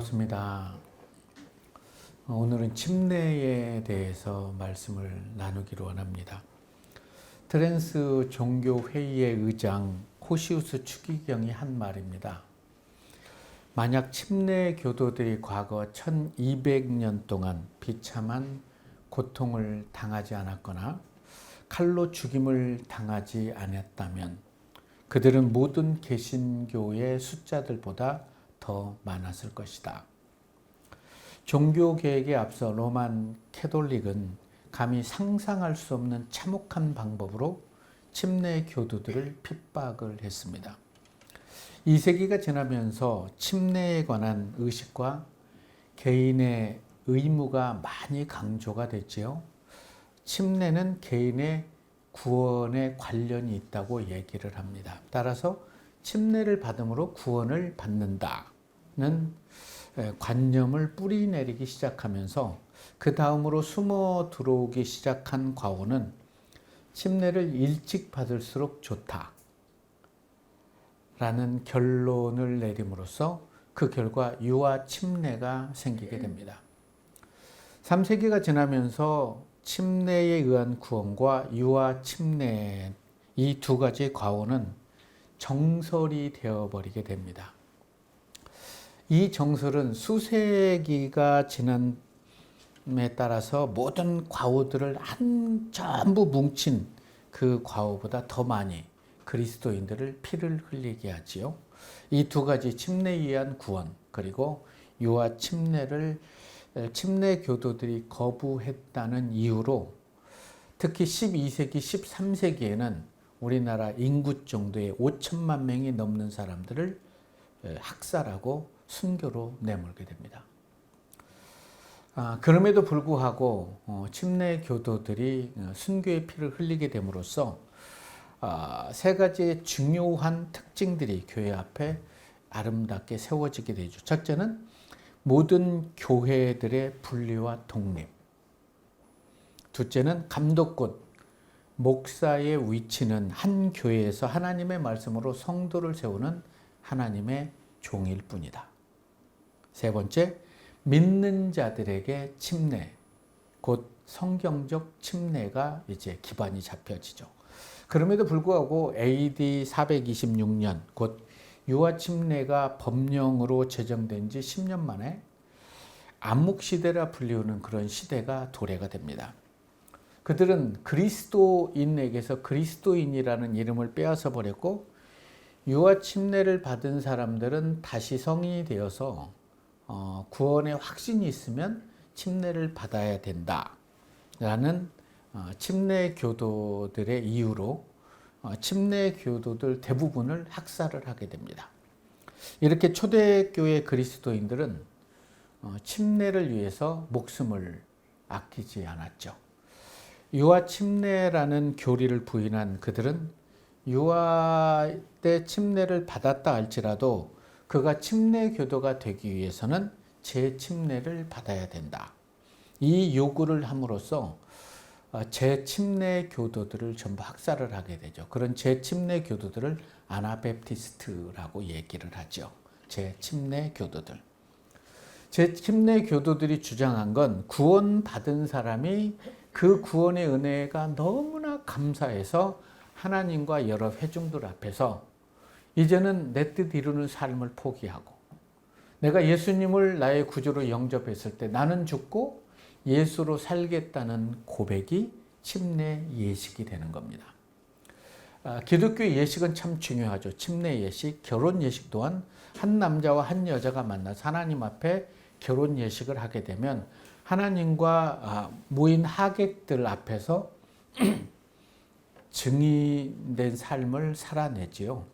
반갑습니다. 오늘은 침례에 대해서 말씀을 나누기로 원합니다. 트랜스 종교회의의 의장 호시우스 추기경이 한 말입니다. 만약 침례 교도들이 과거 1200년 동안 비참한 고통을 당하지 않았거나 칼로 죽임을 당하지 않았다면 그들은 모든 개신교의 숫자들보다 더 많았을 것이다. 종교개혁에 앞서 로만 캐톨릭은 감히 상상할 수 없는 참혹한 방법으로 침례 교도들을 핍박을 했습니다. 2세기가 지나면서 침례에 관한 의식과 개인의 의무가 많이 강조가 됐지요. 침례는 개인의 구원에 관련이 있다고 얘기를 합니다. 따라서 침례를 받음으로 구원을 받는다는 관념을 뿌리내리기 시작하면서 그 다음으로 숨어 들어오기 시작한 과오는 침례를 일찍 받을수록 좋다 라는 결론을 내림으로써 그 결과 유아 침례가 생기게 됩니다. 3세기가 지나면서 침례에 의한 구원과 유아 침례 이 두 가지 과오는 정설이 되어버리게 됩니다. 이 정설은 수세기가 지남에 따라서 모든 과오들을 전부 뭉친 그 과오보다 더 많이 그리스도인들을 피를 흘리게 하지요. 이 두 가지 침례에 의한 구원 그리고 유아 침례를 침례 교도들이 거부했다는 이유로 특히 12세기, 13세기에는 우리나라 인구 정도의 5천만 명이 넘는 사람들을 학살하고 순교로 내몰게 됩니다. 그럼에도 불구하고 침례 교도들이 순교의 피를 흘리게 됨으로써 세 가지의 중요한 특징들이 교회 앞에 아름답게 세워지게 되죠. 첫째는 모든 교회들의 분리와 독립. 둘째는 감독권. 목사의 위치는 한 교회에서 하나님의 말씀으로 성도를 세우는 하나님의 종일 뿐이다. 세 번째, 믿는 자들에게 침례, 곧 성경적 침례가 이제 기반이 잡혀지죠. 그럼에도 불구하고 AD 426년, 곧 유아 침례가 법령으로 제정된 지 10년 만에 암묵시대라 불리우는 그런 시대가 도래가 됩니다. 그들은 그리스도인에게서 그리스도인이라는 이름을 빼앗아 버렸고 유아 침례를 받은 사람들은 다시 성인이 되어서 구원의 확신이 있으면 침례를 받아야 된다라는 침례 교도들의 이유로 침례 교도들 대부분을 학살을 하게 됩니다. 이렇게 초대교회 그리스도인들은 침례를 위해서 목숨을 아끼지 않았죠. 유아 침례라는 교리를 부인한 그들은 유아 때 침례를 받았다 할지라도 그가 침례 교도가 되기 위해서는 재침례를 받아야 된다. 이 요구를 함으로써 재침례 교도들을 전부 학살을 하게 되죠. 그런 재침례 교도들을 아나베프티스트라고 얘기를 하죠. 재침례 교도들. 재침례 교도들이 주장한 건 구원받은 사람이 그 구원의 은혜가 너무나 감사해서 하나님과 여러 회중들 앞에서 이제는 내 뜻 이루는 삶을 포기하고 내가 예수님을 나의 구주로 영접했을 때 나는 죽고 예수로 살겠다는 고백이 침례 예식이 되는 겁니다. 기독교 예식은 참 중요하죠. 침례 예식, 결혼 예식 또한 한 남자와 한 여자가 만나서 하나님 앞에 결혼 예식을 하게 되면 하나님과 모인 하객들 앞에서 증인된 삶을 살아내지요.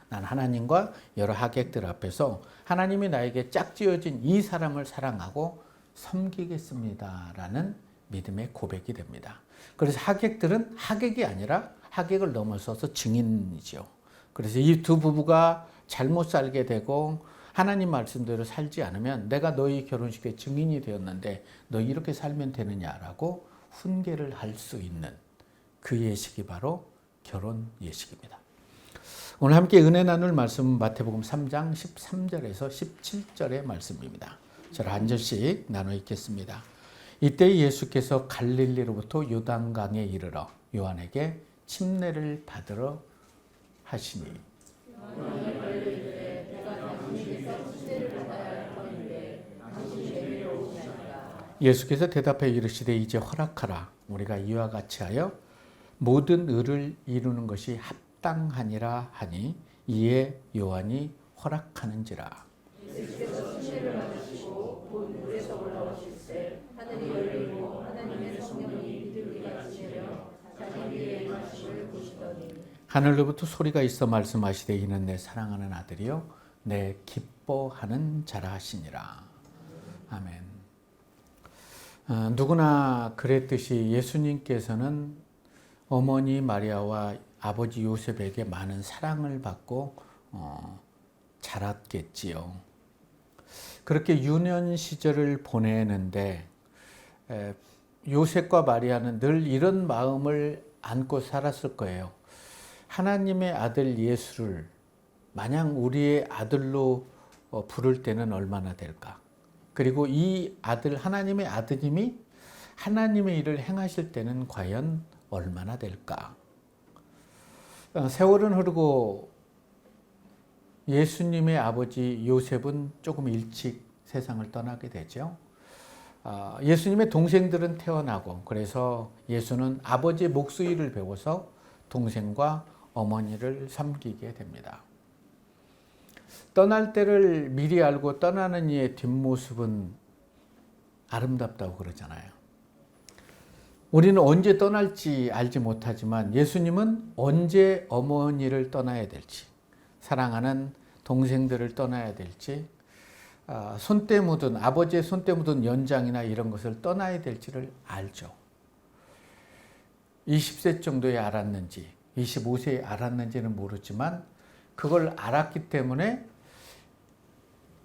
난 하나님과 여러 하객들 앞에서 하나님이 나에게 짝지어진 이 사람을 사랑하고 섬기겠습니다라는 믿음의 고백이 됩니다. 그래서 하객들은 하객이 아니라 하객을 넘어서서 증인이죠. 그래서 이 두 부부가 잘못 살게 되고 하나님 말씀대로 살지 않으면 내가 너희 결혼식에 증인이 되었는데 너 이렇게 살면 되느냐라고 훈계를 할 수 있는 그 예식이 바로 결혼 예식입니다. 오늘 함께 은혜 나눌 말씀은 마태복음 3장 13절에서 17절의 말씀입니다. 저를 한 절씩 나눠 읽겠습니다. 이때 예수께서 갈릴리로부터 요단강에 이르러 요한에게 침례를 받으러 하시니 예수께서 대답해 이르시되 이제 허락하라. 우리가 이와 같이 하여 모든 의를 이루는 것이 합당하니라 하니 이에 요한이 허락하는지라. 예수께서 침례를 받으시고 곧 물에서 올라오실새 하늘이 열리고 하나님의 성령이 비둘기가 지내려 자기 위에 임하심을 보시더니 하늘로부터 소리가 있어 말씀하시되 이는 내 사랑하는 아들이요 내 기뻐하는 자라 하시니라. 아멘. 누구나 그랬듯이 예수님께서는 어머니 마리아와 아버지 요셉에게 많은 사랑을 받고 자랐겠지요. 그렇게 유년 시절을 보내는데 요셉과 마리아는 늘 이런 마음을 안고 살았을 거예요. 하나님의 아들 예수를 마냥 우리의 아들로 부를 때는 얼마나 될까? 그리고 이 아들, 하나님의 아드님이 하나님의 일을 행하실 때는 과연 얼마나 될까? 세월은 흐르고 예수님의 아버지 요셉은 조금 일찍 세상을 떠나게 되죠. 예수님의 동생들은 태어나고 그래서 예수는 아버지의 목수일을 배워서 동생과 어머니를 섬기게 됩니다. 떠날 때를 미리 알고 떠나는 이의 뒷모습은 아름답다고 그러잖아요. 우리는 언제 떠날지 알지 못하지만 예수님은 언제 어머니를 떠나야 될지, 사랑하는 동생들을 떠나야 될지, 손때 묻은 아버지의 손때 묻은 연장이나 이런 것을 떠나야 될지를 알죠. 20세 정도에 알았는지 25세에 알았는지는 모르지만 그걸 알았기 때문에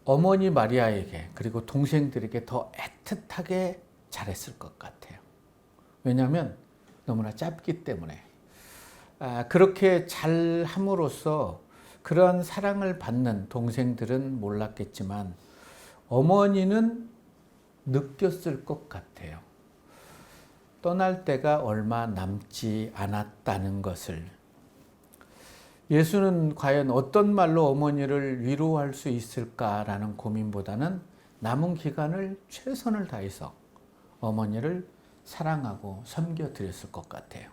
어머니 마리아에게 그리고 동생들에게 더 애틋하게 잘했을 것 같아요. 왜냐하면 너무나 짧기 때문에. 그렇게 잘함으로써 그러한 사랑을 받는 동생들은 몰랐겠지만 어머니는 느꼈을 것 같아요. 떠날 때가 얼마 남지 않았다는 것을. 예수는 과연 어떤 말로 어머니를 위로할 수 있을까라는 고민보다는 남은 기간을 최선을 다해서 어머니를 사랑하고 섬겨드렸을 것 같아요.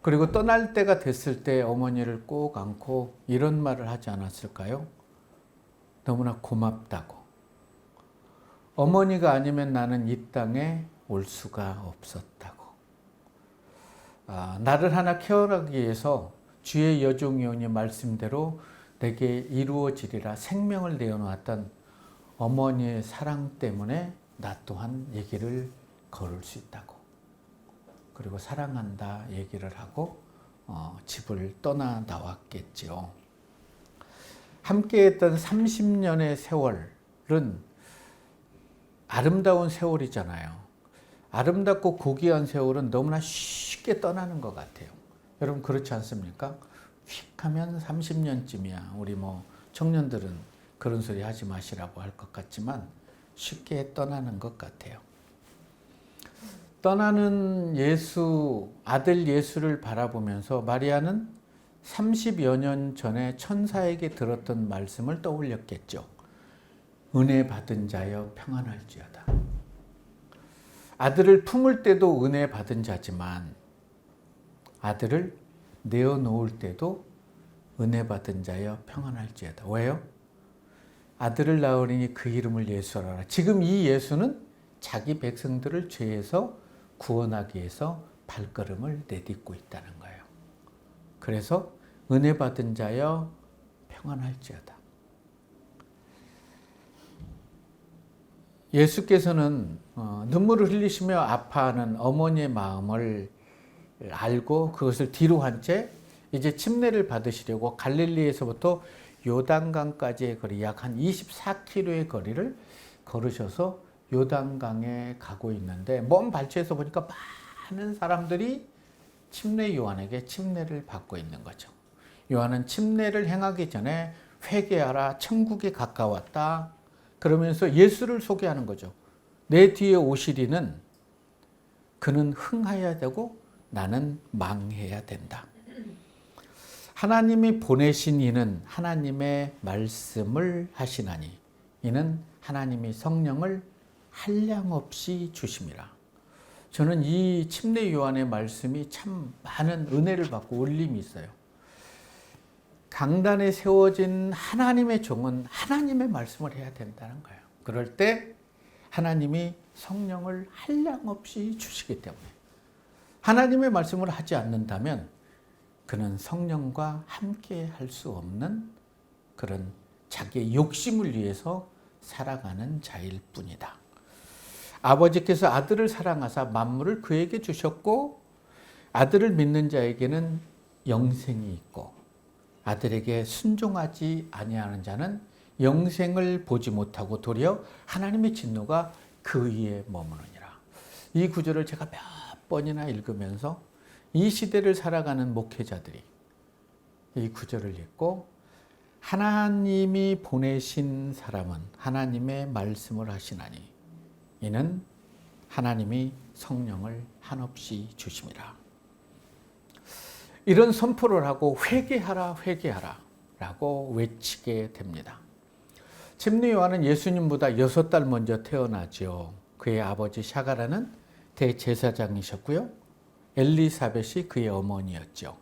그리고 떠날 때가 됐을 때 어머니를 꼭 안고 이런 말을 하지 않았을까요? 너무나 고맙다고. 어머니가 아니면 나는 이 땅에 올 수가 없었다고. 나를 하나 케어하기 위해서 주의 여종이오니 말씀대로 내게 이루어지리라 생명을 내어놓았던 어머니의 사랑 때문에 나 또한 얘기를 걸을 수 있다고. 그리고 사랑한다 얘기를 하고 집을 떠나 나왔겠지요. 함께했던 30년의 세월은 아름다운 세월이잖아요. 아름답고 고귀한 세월은 너무나 쉽게 떠나는 것 같아요. 여러분 그렇지 않습니까? 휙 하면 30년쯤이야. 우리 청년들은 그런 소리 하지 마시라고 할 것 같지만 쉽게 떠나는 것 같아요. 떠나는 예수, 아들 예수를 바라보면서 마리아는 30여 년 전에 천사에게 들었던 말씀을 떠올렸겠죠. 은혜 받은 자여 평안할지어다. 아들을 품을 때도 은혜 받은 자지만 아들을 내어놓을 때도 은혜 받은 자여 평안할지어다. 왜요? 아들을 낳으리니 그 이름을 예수하라. 지금 이 예수는 자기 백성들을 죄에서 구원하기 위해서 발걸음을 내딛고 있다는 거예요. 그래서 은혜 받은 자여 평안할지어다. 예수께서는 눈물을 흘리시며 아파하는 어머니의 마음을 알고 그것을 뒤로 한 채 이제 침례를 받으시려고 갈릴리에서부터 요단강까지의 거리 약 한 24km의 거리를 걸으셔서 요단강에 가고 있는데 먼 발치에서 보니까 많은 사람들이 침례 요한에게 침례를 받고 있는 거죠. 요한은 침례를 행하기 전에 회개하라, 천국이 가까웠다. 그러면서 예수를 소개하는 거죠. 내 뒤에 오시리는 그는 흥하여야 되고 나는 망해야 된다. 하나님이 보내신 이는 하나님의 말씀을 하시나니 이는 하나님이 성령을 한량없이 주심이라. 저는 이 침례 요한의 말씀이 참 많은 은혜를 받고 울림이 있어요. 강단에 세워진 하나님의 종은 하나님의 말씀을 해야 된다는 거예요. 그럴 때 하나님이 성령을 한량없이 주시기 때문에 하나님의 말씀을 하지 않는다면 그는 성령과 함께 할 수 없는 그런 자기의 욕심을 위해서 살아가는 자일 뿐이다. 아버지께서 아들을 사랑하사 만물을 그에게 주셨고 아들을 믿는 자에게는 영생이 있고 아들에게 순종하지 아니하는 자는 영생을 보지 못하고 도리어 하나님의 진노가 그 위에 머무르니라. 이 구절을 제가 몇 번이나 읽으면서 이 시대를 살아가는 목회자들이 이 구절을 읽고 하나님이 보내신 사람은 하나님의 말씀을 하시나니 이는 하나님이 성령을 한없이 주심이라. 이런 선포를 하고 회개하라 회개하라 라고 외치게 됩니다. 침례 요한은 예수님보다 6달 먼저 태어나죠. 그의 아버지 샤가라는 대제사장이셨고요. 엘리사벳이 그의 어머니였죠.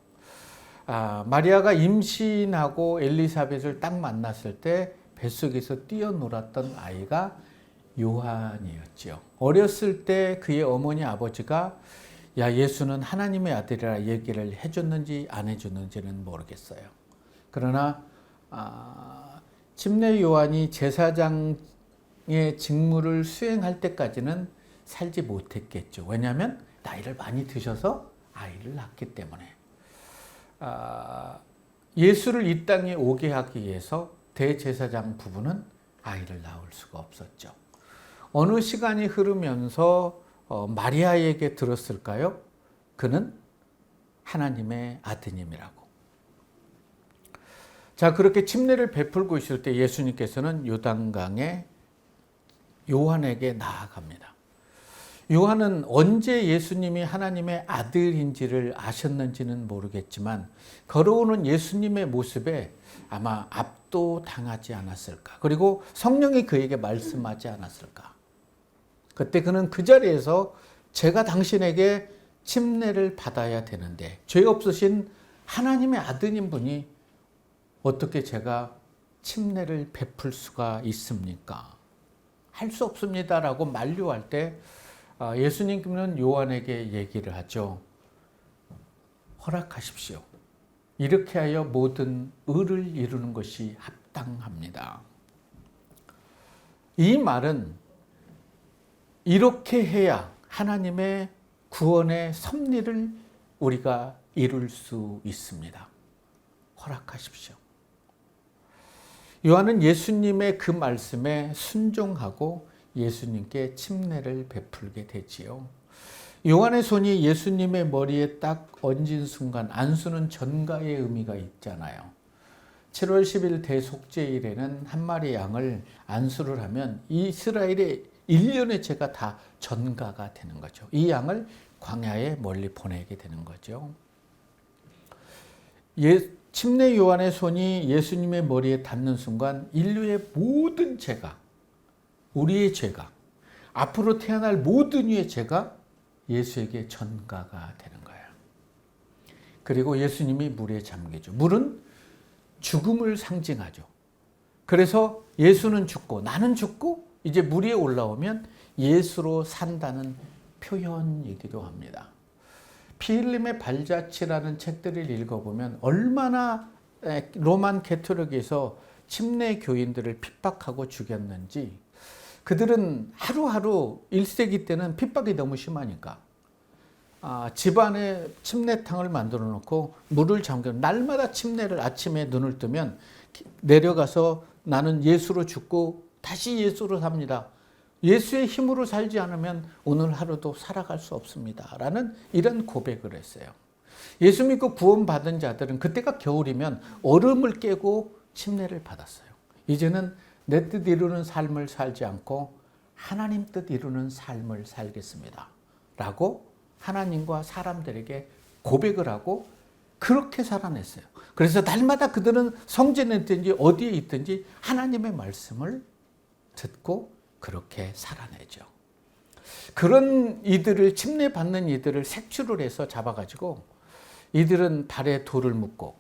마리아가 임신하고 엘리사벳을 딱 만났을 때 뱃속에서 뛰어놀았던 아이가 요한이었죠. 어렸을 때 그의 어머니 아버지가 야 예수는 하나님의 아들이라 얘기를 해줬는지 안 해줬는지는 모르겠어요. 그러나 침례 요한이 제사장의 직무를 수행할 때까지는 살지 못했겠죠. 왜냐하면 나이를 많이 드셔서 아이를 낳기 때문에. 예수를 이 땅에 오게 하기 위해서 대제사장 부부는 아이를 낳을 수가 없었죠. 어느 시간이 흐르면서 마리아에게 들었을까요? 그는 하나님의 아드님이라고. 자, 그렇게 침례를 베풀고 있을 때 예수님께서는 요단강에 요한에게 나아갑니다. 요한은 언제 예수님이 하나님의 아들인지를 아셨는지는 모르겠지만 걸어오는 예수님의 모습에 아마 압도당하지 않았을까. 그리고 성령이 그에게 말씀하지 않았을까. 그때 그는 그 자리에서 제가 당신에게 침례를 받아야 되는데 죄 없으신 하나님의 아드님 분이 어떻게 제가 침례를 베풀 수가 있습니까? 할 수 없습니다라고 만류할 때 예수님은 요한에게 얘기를 하죠. 허락하십시오. 이렇게 하여 모든 의를 이루는 것이 합당합니다. 이 말은 이렇게 해야 하나님의 구원의 섭리를 우리가 이룰 수 있습니다. 허락하십시오. 요한은 예수님의 그 말씀에 순종하고 예수님께 침례를 베풀게 되지요. 요한의 손이 예수님의 머리에 딱 얹은 순간 안수는 전가의 의미가 있잖아요. 7월 10일 대속죄일에는 한 마리 양을 안수를 하면 이스라엘의 1년의 죄가 다 전가가 되는 거죠. 이 양을 광야에 멀리 보내게 되는 거죠. 침례 요한의 손이 예수님의 머리에 닿는 순간 인류의 모든 죄가, 우리의 죄가, 앞으로 태어날 모든 이의 죄가 예수에게 전가가 되는 거예요. 그리고 예수님이 물에 잠기죠. 물은 죽음을 상징하죠. 그래서 예수는 죽고 나는 죽고 이제 물 위에 올라오면 예수로 산다는 표현이기도 합니다. 필름의 발자취라는 책들을 읽어보면 얼마나 로만 가톨릭에서 침례 교인들을 핍박하고 죽였는지. 그들은 하루하루 1세기 때는 핍박이 너무 심하니까 집안에 침례탕을 만들어 놓고 물을 잠겨 날마다 침례를 아침에 눈을 뜨면 내려가서 나는 예수로 죽고 다시 예수로 삽니다. 예수의 힘으로 살지 않으면 오늘 하루도 살아갈 수 없습니다. 라는 이런 고백을 했어요. 예수 믿고 구원받은 자들은 그때가 겨울이면 얼음을 깨고 침례를 받았어요. 이제는 내 뜻 이루는 삶을 살지 않고 하나님 뜻 이루는 삶을 살겠습니다. 라고 하나님과 사람들에게 고백을 하고 그렇게 살아냈어요. 그래서 날마다 그들은 성전에 있든지 어디에 있든지 하나님의 말씀을 듣고 그렇게 살아내죠. 그런 이들을 침례받는 이들을 색출을 해서 잡아가지고 이들은 발에 돌을 묶고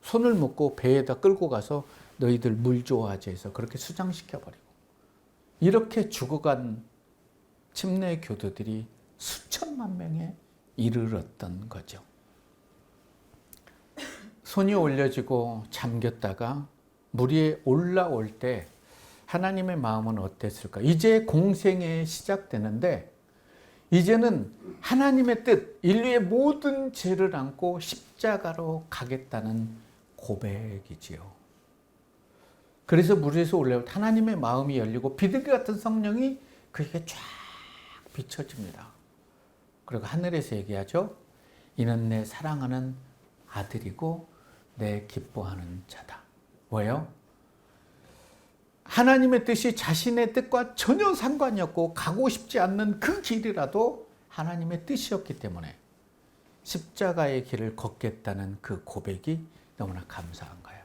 손을 묶고 배에다 끌고 가서 너희들 물 좋아하지 해서 그렇게 수장시켜버리고 이렇게 죽어간 침례 교도들이 수천만 명에 이르렀던 거죠. 손이 올려지고 잠겼다가 물 위에 올라올 때 하나님의 마음은 어땠을까? 이제 공생애 시작되는데 이제는 하나님의 뜻, 인류의 모든 죄를 안고 십자가로 가겠다는 고백이지요. 그래서 물 위에서 올라올 때 하나님의 마음이 열리고 비둘기 같은 성령이 그에게 쫙 비춰집니다. 그리고 하늘에서 얘기하죠. 이는 내 사랑하는 아들이고 내 기뻐하는 자다. 뭐예요? 하나님의 뜻이 자신의 뜻과 전혀 상관이 없고 가고 싶지 않는 그 길이라도 하나님의 뜻이었기 때문에 십자가의 길을 걷겠다는 그 고백이 너무나 감사한 거예요.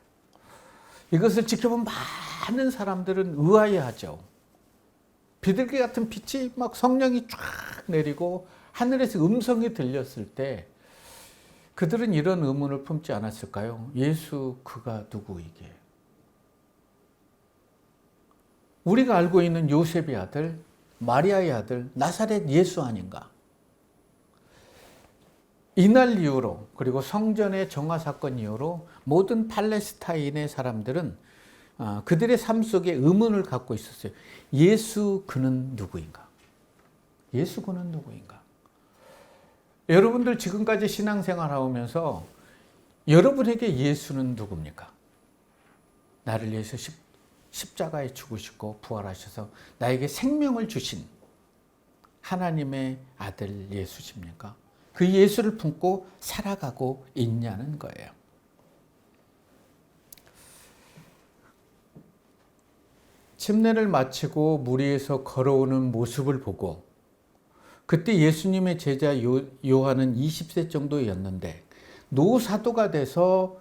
이것을 지켜본 많은 사람들은 의아해하죠. 비둘기 같은 빛이 막 성령이 쫙 내리고 하늘에서 음성이 들렸을 때 그들은 이런 의문을 품지 않았을까요? 예수 그가 누구이게? 우리가 알고 있는 요셉의 아들, 마리아의 아들, 나사렛 예수 아닌가? 이날 이후로 그리고 성전의 정화 사건 이후로 모든 팔레스타인의 사람들은 그들의 삶 속에 의문을 갖고 있었어요. 예수 그는 누구인가? 예수 그는 누구인가? 여러분들 지금까지 신앙생활 하면서 여러분에게 예수는 누굽니까? 나를 위해서 십자가에 죽으시고 부활하셔서 나에게 생명을 주신 하나님의 아들 예수십니까? 그 예수를 품고 살아가고 있냐는 거예요. 침례를 마치고 물 위에서 걸어오는 모습을 보고 그때 예수님의 제자 요한은 20세 정도였는데 노사도가 돼서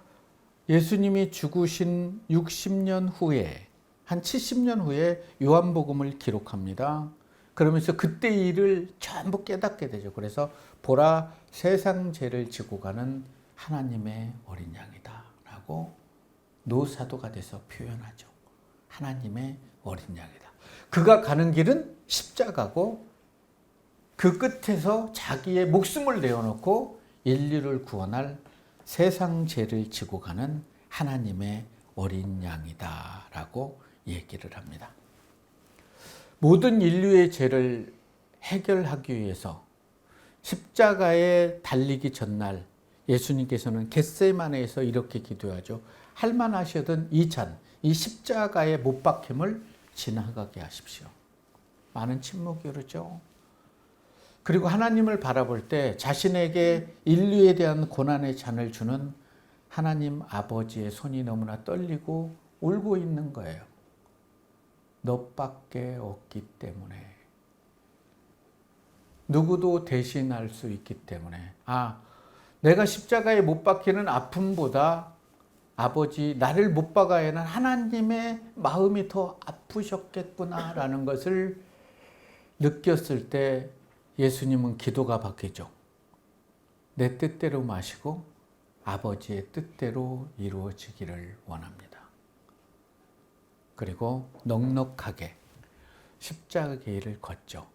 예수님이 죽으신 60년 후에 한 70년 후에 요한복음을 기록합니다. 그러면서 그때 일을 전부 깨닫게 되죠. 그래서 보라 세상 죄를 지고 가는 하나님의 어린 양이다 라고 노사도가 돼서 표현하죠. 하나님의 어린 양이다. 그가 가는 길은 십자가고 그 끝에서 자기의 목숨을 내어놓고 인류를 구원할 세상 죄를 지고 가는 하나님의 어린 양이다 라고 얘기를 합니다. 모든 인류의 죄를 해결하기 위해서 십자가에 달리기 전날 예수님께서는 겟세마네에서 이렇게 기도하죠. 할만하시던 이 잔, 이 십자가의 못 박힘을 지나가게 하십시오. 많은 침묵이 흐르죠. 그리고 하나님을 바라볼 때 자신에게 인류에 대한 고난의 잔을 주는 하나님 아버지의 손이 너무나 떨리고 울고 있는 거예요. 너밖에 없기 때문에. 누구도 대신할 수 있기 때문에. 내가 십자가에 못 박히는 아픔보다 아버지 나를 못 박아야 하는 하나님의 마음이 더 아프셨겠구나라는 것을 느꼈을 때 예수님은 기도가 바뀌죠. 내 뜻대로 마시고 아버지의 뜻대로 이루어지기를 원합니다. 그리고 넉넉하게 십자가의 길을 걷죠.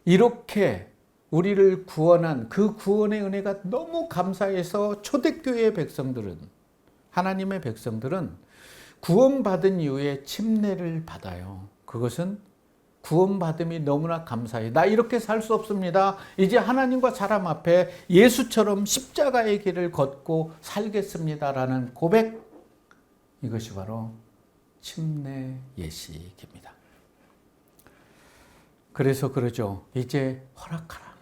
이렇게 우리를 구원한 그 구원의 은혜가 너무 감사해서 초대교회의 백성들은, 하나님의 백성들은 구원받은 이후에 침례를 받아요. 그것은 구원받음이 너무나 감사해요. 나 이렇게 살 수 없습니다. 이제 하나님과 사람 앞에 예수처럼 십자가의 길을 걷고 살겠습니다라는 고백, 이것이 바로 침례 예식입니다. 그래서 그러죠. 이제 허락하라.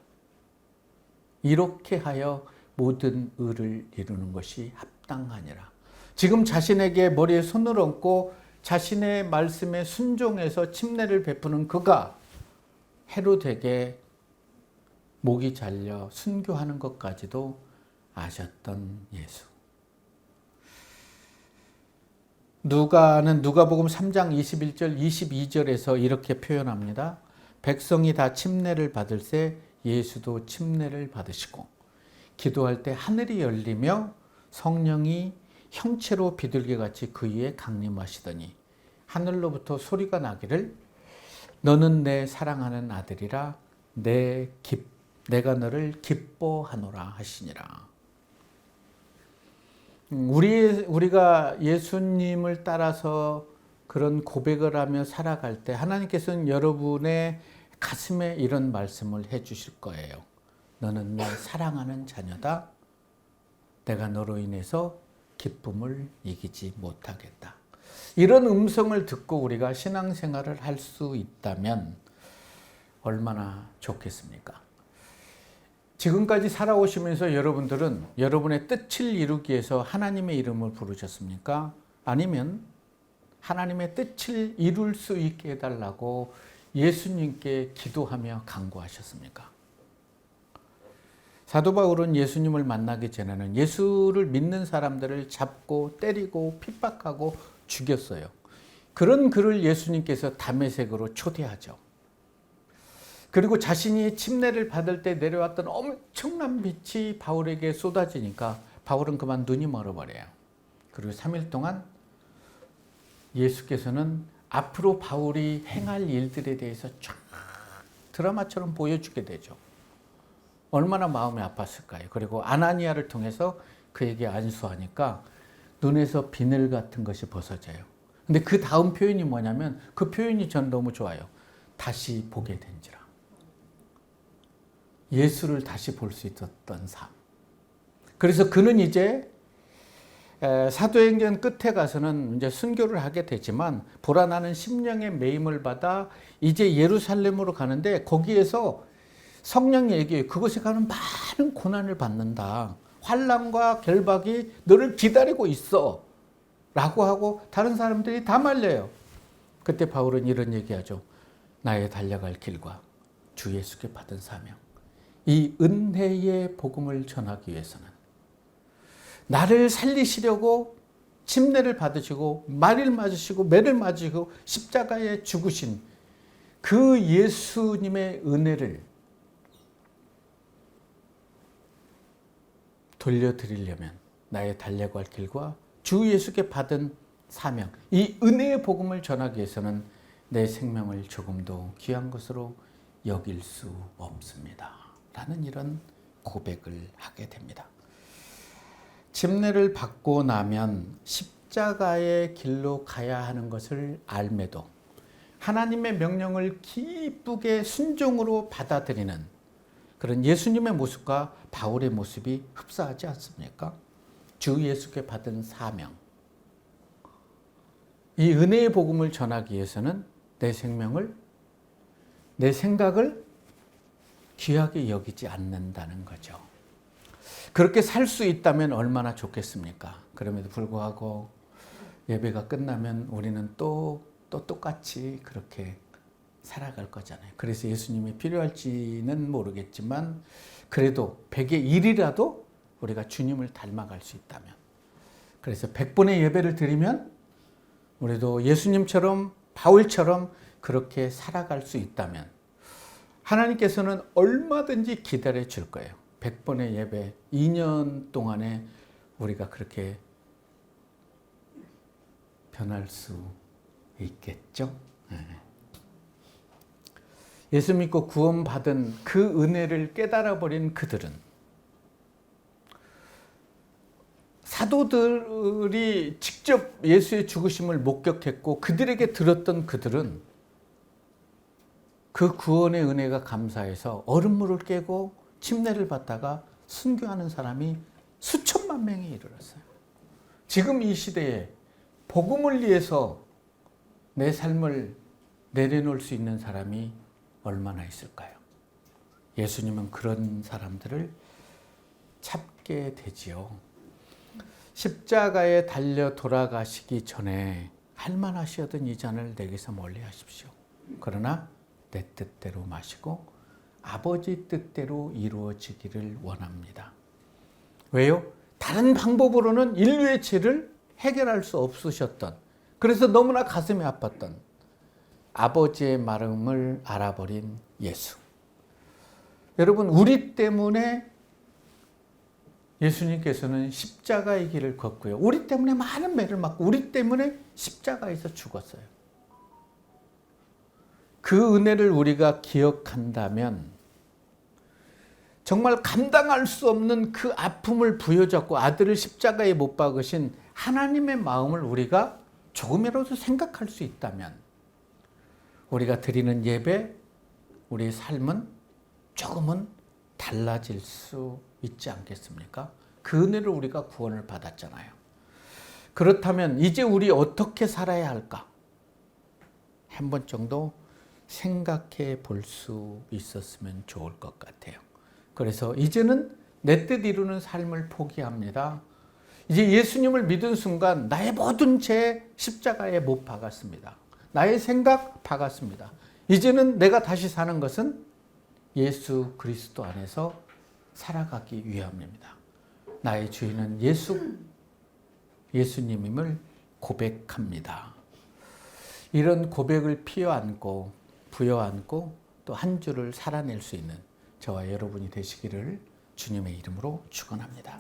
이렇게 하여 모든 의를 이루는 것이 합당하니라. 지금 자신에게 머리에 손을 얹고 자신의 말씀에 순종해서 침례를 베푸는 그가 헤롯에게 목이 잘려 순교하는 것까지도 아셨던 예수. 누가복음 3장 21절 22절에서 이렇게 표현합니다. 백성이 다 침례를 받을새 예수도 침례를 받으시고 기도할 때 하늘이 열리며 성령이 형체로 비둘기같이 그 위에 강림하시더니 하늘로부터 소리가 나기를 너는 내 사랑하는 아들이라 내가 너를 기뻐하노라 하시니라. 우리가 예수님을 따라서 그런 고백을 하며 살아갈 때 하나님께서는 여러분의 가슴에 이런 말씀을 해 주실 거예요. 너는 내 사랑하는 자녀다. 내가 너로 인해서 기쁨을 이기지 못하겠다. 이런 음성을 듣고 우리가 신앙생활을 할 수 있다면 얼마나 좋겠습니까? 지금까지 살아오시면서 여러분들은 여러분의 뜻을 이루기 위해서 하나님의 이름을 부르셨습니까? 아니면 하나님의 뜻을 이룰 수 있게 해달라고 예수님께 기도하며 간구하셨습니까? 사도 바울은 예수님을 만나기 전에는 예수를 믿는 사람들을 잡고 때리고 핍박하고 죽였어요. 그런 그를 예수님께서 다메섹으로 초대하죠. 그리고 자신이 침례를 받을 때 내려왔던 엄청난 빛이 바울에게 쏟아지니까 바울은 그만 눈이 멀어버려요. 그리고 3일 동안 예수께서는 앞으로 바울이 행할 일들에 대해서 쫙 드라마처럼 보여주게 되죠. 얼마나 마음이 아팠을까요? 그리고 아나니아를 통해서 그에게 안수하니까 눈에서 비늘 같은 것이 벗어져요. 근데 그 다음 표현이 뭐냐면 그 표현이 전 너무 좋아요. 다시 보게 된지라. 예수를 다시 볼 수 있었던 삶. 그래서 그는 이제 사도행전 끝에 가서는 이제 순교를 하게 되지만 보라 나는 심령의 매임을 받아 이제 예루살렘으로 가는데 거기에서 성령이 얘기해요. 그것에 가는 많은 고난을 받는다. 환난과 결박이 너를 기다리고 있어. 라고 하고 다른 사람들이 다 말려요. 그때 바울은 이런 얘기하죠. 나의 달려갈 길과 주 예수께 받은 사명. 이 은혜의 복음을 전하기 위해서는 나를 살리시려고 침례를 받으시고 말을 맞으시고 매를 맞으시고 십자가에 죽으신 그 예수님의 은혜를 돌려드리려면 나의 달려갈 길과 주 예수께 받은 사명, 이 은혜의 복음을 전하기 위해서는 내 생명을 조금도 귀한 것으로 여길 수 없습니다. 라는 이런 고백을 하게 됩니다. 침례를 받고 나면 십자가의 길로 가야 하는 것을 알매도 하나님의 명령을 기쁘게 순종으로 받아들이는 그런 예수님의 모습과 바울의 모습이 흡사하지 않습니까? 주 예수께 받은 사명. 이 은혜의 복음을 전하기 위해서는 내 생명을, 내 생각을 귀하게 여기지 않는다는 거죠. 그렇게 살 수 있다면 얼마나 좋겠습니까? 그럼에도 불구하고 예배가 끝나면 우리는 또 똑같이 그렇게 살아갈 거잖아요. 그래서 예수님이 필요할지는 모르겠지만 그래도 100의 1이라도 우리가 주님을 닮아갈 수 있다면, 그래서 100번의 예배를 드리면 우리도 예수님처럼 바울처럼 그렇게 살아갈 수 있다면 하나님께서는 얼마든지 기다려 줄 거예요. 100번의 예배, 2년 동안에 우리가 그렇게 변할 수 있겠죠? 예수 믿고 구원받은 그 은혜를 깨달아버린 그들은, 사도들이 직접 예수의 죽으심을 목격했고 그들에게 들었던 그들은 그 구원의 은혜가 감사해서 얼음물을 깨고 침례를 받다가 순교하는 사람이 수천만 명에 이르렀어요. 지금 이 시대에 복음을 위해서 내 삶을 내려놓을 수 있는 사람이 얼마나 있을까요? 예수님은 그런 사람들을 찾게 되지요. 십자가에 달려 돌아가시기 전에 할만하시거든 이 잔을 내게서 멀리 하십시오. 그러나 내 뜻대로 마시고 아버지 뜻대로 이루어지기를 원합니다. 왜요? 다른 방법으로는 인류의 죄를 해결할 수 없으셨던, 그래서 너무나 가슴이 아팠던 아버지의 마음을 알아버린 예수. 여러분, 우리 때문에 예수님께서는 십자가의 길을 걷고요. 우리 때문에 많은 매를 맞고 우리 때문에 십자가에서 죽었어요. 그 은혜를 우리가 기억한다면 정말 감당할 수 없는 그 아픔을 부여잡고 아들을 십자가에 못 박으신 하나님의 마음을 우리가 조금이라도 생각할 수 있다면 우리가 드리는 예배, 우리의 삶은 조금은 달라질 수 있지 않겠습니까? 그 은혜를 우리가 구원을 받았잖아요. 그렇다면 이제 우리 어떻게 살아야 할까? 한 번 정도 생각해 볼 수 있었으면 좋을 것 같아요. 그래서 이제는 내 뜻 이루는 삶을 포기합니다. 이제 예수님을 믿은 순간 나의 모든 죄 십자가에 못 박았습니다. 나의 생각 박았습니다. 이제는 내가 다시 사는 것은 예수 그리스도 안에서 살아가기 위함입니다. 나의 주인은 예수님임을 고백합니다. 이런 고백을 부여안고 또 한 주를 살아낼 수 있는 저와 여러분이 되시기를 주님의 이름으로 축원합니다.